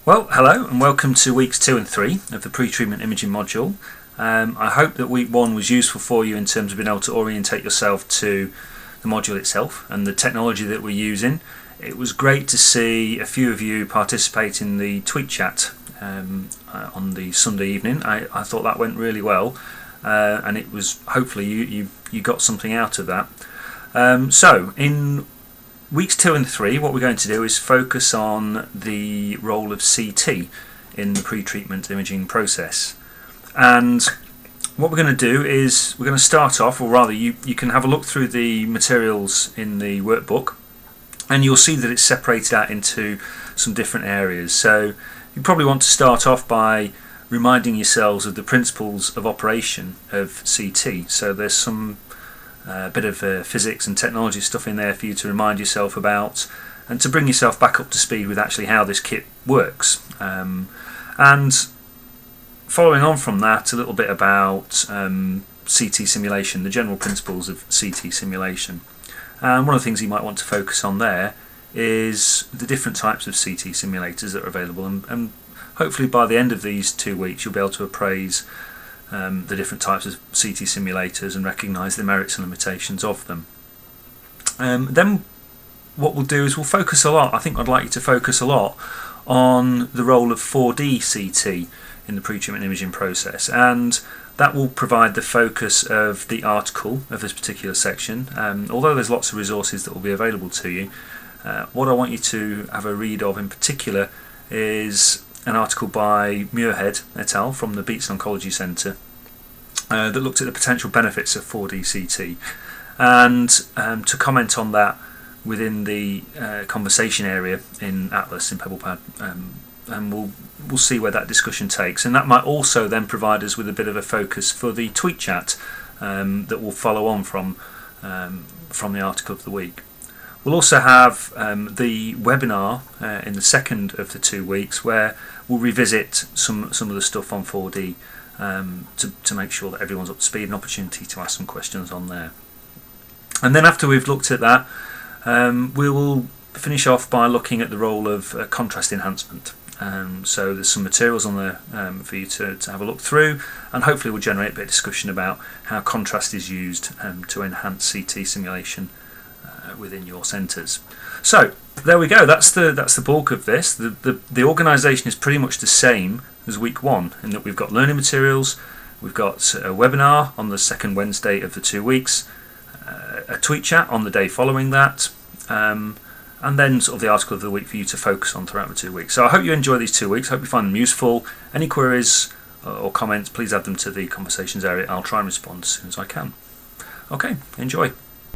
Well, hello and welcome to weeks 2 and 3 of the pre-treatment imaging module. I hope that week 1 was useful for you in terms of being able to orientate yourself to the module itself and the technology that we're using. It was great to see a few of you participate in the tweet chat on the Sunday evening. I thought that went really well, and it was hopefully you got something out of that. So in weeks 2 and 3, what we're going to do is focus on the role of CT in the pre-treatment imaging process. And what we're going to do is we're going to start off, or rather you can have a look through the materials in the workbook and you'll see that it's separated out into some different areas. So you probably want to start off by reminding yourselves of the principles of operation of CT. So there's some bit of physics and technology stuff in there for you to remind yourself about and to bring yourself back up to speed with actually how this kit works. And following on from that, a little bit about CT simulation, the general principles of CT simulation. And one of the things you might want to focus on there is the different types of CT simulators that are available, and hopefully by the end of these 2 weeks you'll be able to appraise the different types of CT simulators and recognise the merits and limitations of them. Then what we'll do is we'll focus a lot, I think I'd like you to focus a lot on the role of 4D CT in the pre-treatment imaging process, and that will provide the focus of the article of this particular section. Although there's lots of resources that will be available to you, what I want you to have a read of in particular is an article by Muirhead et al. From the Beats Oncology Centre that looked at the potential benefits of 4D CT, and to comment on that within the conversation area in Atlas in PebblePad, and we'll see where that discussion takes, and that might also then provide us with a bit of a focus for the tweet chat that will follow on from the article of the week. We'll also have the webinar in the second of the 2 weeks where we'll revisit some of the stuff on 4D to make sure that everyone's up to speed, an opportunity to ask some questions on there. And then after we've looked at that, we will finish off by looking at the role of contrast enhancement. So there's some materials on there for you to have a look through, and hopefully we'll generate a bit of discussion about how contrast is used to enhance CT simulation within your centres. So there we go, that's the bulk of this. The organisation is pretty much the same as week 1 in that we've got learning materials, we've got a webinar on the second Wednesday of the 2 weeks, a tweet chat on the day following that, and then sort of the article of the week for you to focus on throughout the 2 weeks. So I hope you enjoy these 2 weeks, hope you find them useful. Any queries or comments, please add them to the conversations area. I'll try and respond as soon as I can. Okay, enjoy.